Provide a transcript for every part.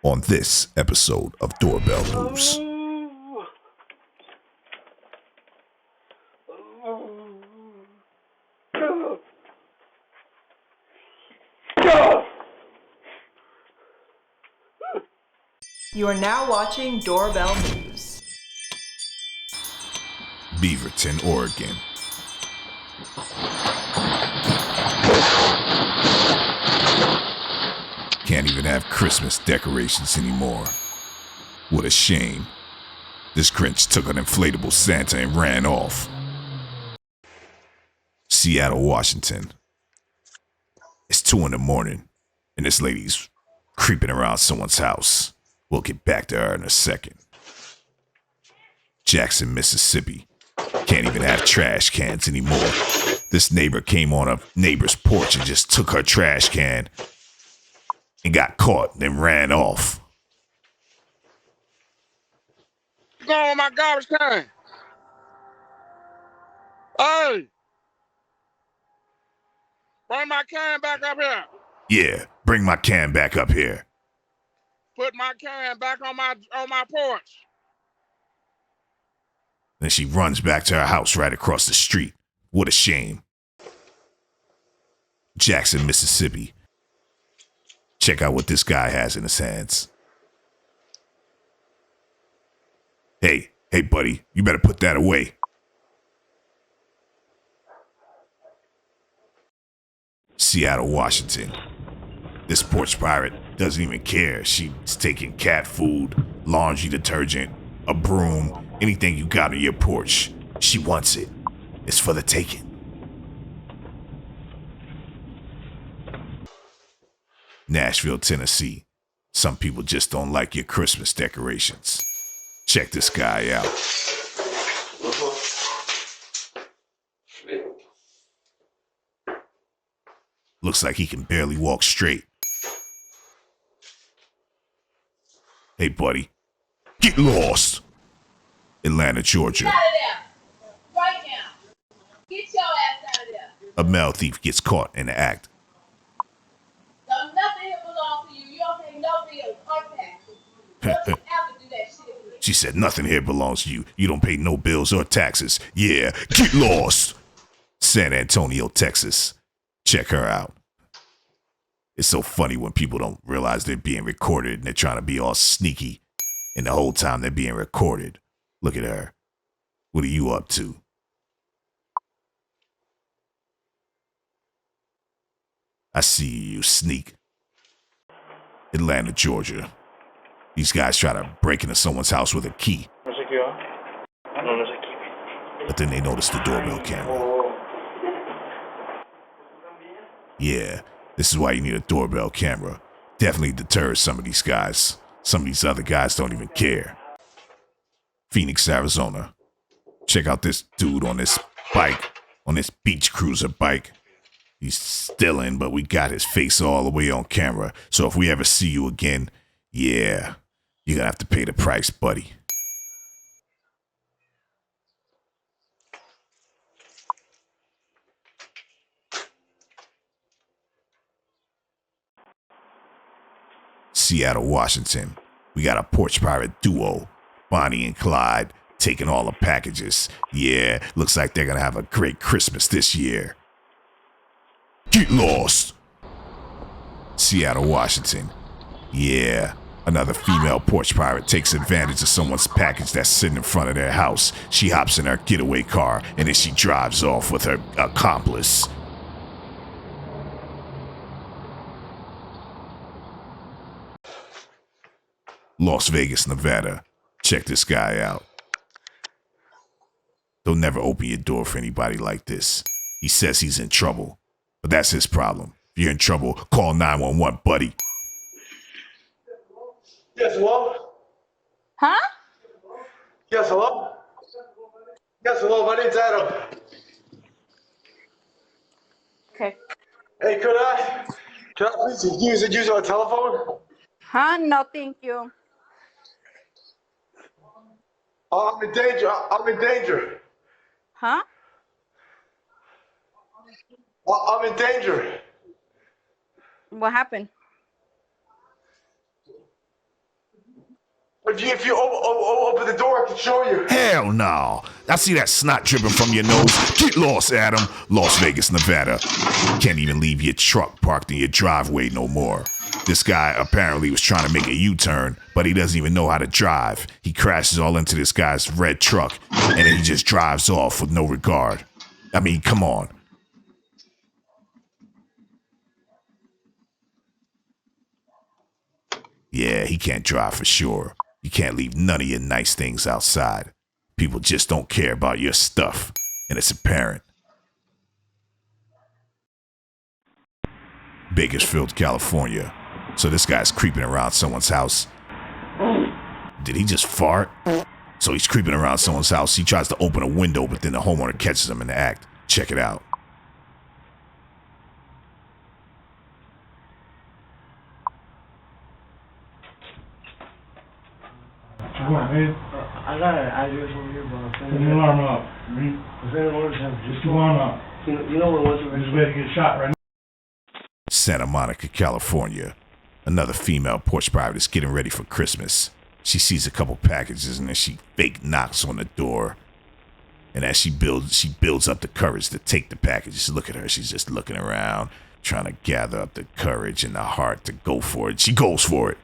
on this episode of Doorbell News. You are now watching Doorbell News. Beaverton, Oregon. Can't even have Christmas decorations anymore. What a shame. This Grinch took an inflatable Santa and ran off. Seattle, Washington. It's 2 a.m. and this lady's creeping around someone's house. We'll get back to her in a second. Jackson, Mississippi. Can't even have trash cans anymore. This neighbor came on a neighbor's porch and just took her trash can and got caught and then ran off. What's going on my garbage can? Hey! Bring my can back up here. Yeah, bring my can back up here. Put my can back on my porch. Then she runs back to her house right across the street. What a shame. Jackson, Mississippi. Check out what this guy has in his hands. Hey, buddy, you better put that away. Seattle, Washington. This porch pirate doesn't even care. She's taking cat food, laundry detergent, a broom, anything you got on your porch. She wants it. It's for the taking. Nashville, Tennessee. Some people just don't like your Christmas decorations. Check this guy out. Looks like he can barely walk straight. Hey, buddy. Get lost. Atlanta, Georgia. Get out of there. Right now. Get your ass out of there. A mail thief gets caught in the act. So nothing here belongs to you. You don't pay no bills or taxes. Don't you ever do that shit again. She said nothing here belongs to you. You don't pay no bills or taxes. Yeah, get lost. San Antonio, Texas. Check her out. It's so funny when people don't realize they're being recorded and they're trying to be all sneaky. And the whole time they're being recorded. Look at her. What are you up to? I see you sneak. Atlanta, Georgia. These guys try to break into someone's house with a key. But then they notice the doorbell camera. Yeah, this is why you need a doorbell camera. Definitely deters some of these guys. Some of these other guys don't even care. Phoenix, Arizona. Check out this dude on this bike, on this beach cruiser bike. He's stealing, but we got his face all the way on camera. So if we ever see you again, yeah, you're gonna have to pay the price, buddy. Seattle, Washington. We got a porch pirate duo, Bonnie and Clyde, taking all the packages. Yeah, looks like they're gonna have a great Christmas this year. Get lost. Seattle, Washington. Yeah, another female porch pirate takes advantage of someone's package that's sitting in front of their house. She hops in her getaway car and then she drives off with her accomplice. Las Vegas, Nevada. Check this guy out. Don't never open your door for anybody like this. He says he's in trouble, but that's his problem. If you're in trouble, call 911, buddy. Yes, hello? Huh? Yes, hello? Yes, hello, my name's Adam. Okay. Hey, could I please use our telephone? Huh? No, thank you. I'm in danger. I'm in danger. Huh? I'm in danger. What happened? If you open the door, I can show you. Hell no. I see that snot dripping from your nose. Get lost, Adam. Las Vegas, Nevada. Can't even leave your truck parked in your driveway no more. This guy apparently was trying to make a U-turn, but he doesn't even know how to drive. He crashes all into this guy's red truck, and then he just drives off with no regard. I mean, come on. Yeah, he can't drive for sure. You can't leave none of your nice things outside. People just don't care about your stuff, and it's apparent. Bakersfield, California. So this guy's creeping around someone's house. Did he just fart? So he's creeping around someone's house. He tries to open a window, but then the homeowner catches him in the act. Check it out. What, man? I got an address over here, but I'm Put sending the it. alarm up. I'm sending orders to Just the alarm up. You know what was Just ready to get shot right now. Santa Monica, California. Another female porch pirate is getting ready for Christmas. She sees a couple packages and then she fake knocks on the door. And as she builds up the courage to take the packages. Look at her, she's just looking around, trying to gather up the courage and the heart to go for it. She goes for it.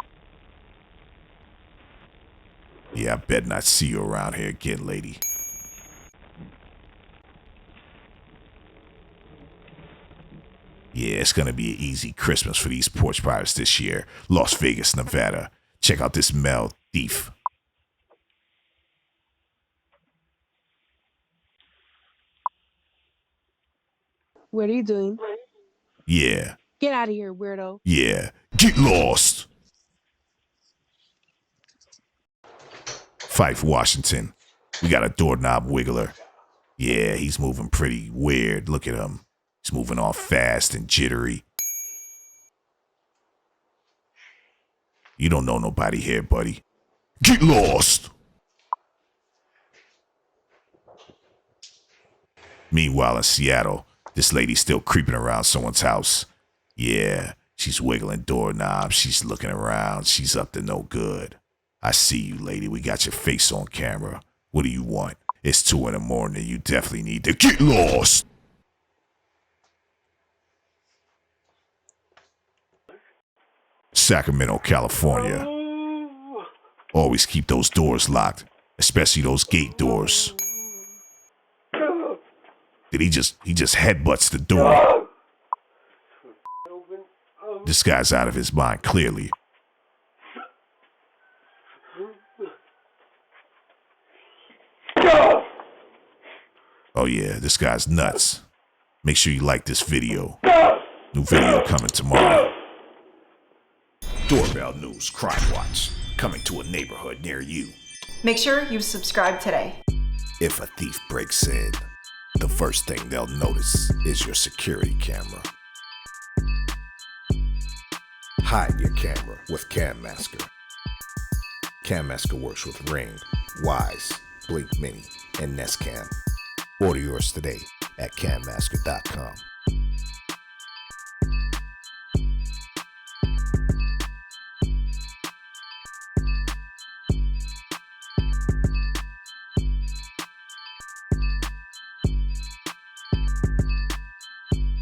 Yeah, I bet not see you around here again, lady. Yeah, it's gonna be an easy Christmas for these porch pirates this year. Las Vegas, Nevada. Check out this male thief. What are you doing? Yeah, Get out of here, weirdo. yeah. Get lost. Fife, Washington. We got a doorknob wiggler. Yeah, he's moving pretty weird. Look at him. He's moving all fast and jittery. You don't know nobody here, buddy. Get lost. Meanwhile, in Seattle, this lady's still creeping around someone's house. Yeah, she's wiggling doorknobs. She's looking around. She's up to no good. I see you, lady. We got your face on camera. What do you want? It's 2 in the morning. You definitely need to get lost. Sacramento, California. Always keep those doors locked, especially those gate doors. Did he just headbutts the door? This guy's out of his mind, clearly. Oh yeah, this guy's nuts. Make sure you like this video. New video coming tomorrow. Doorbell News Crime Watch, coming to a neighborhood near you. Make sure you subscribe today. If a thief breaks in, the first thing they'll notice is your security camera. Hide your camera with Cam Masker. Cam Masker works with Ring, Wise, Blink Mini, and Nest Cam. Order yours today at cammasker.com.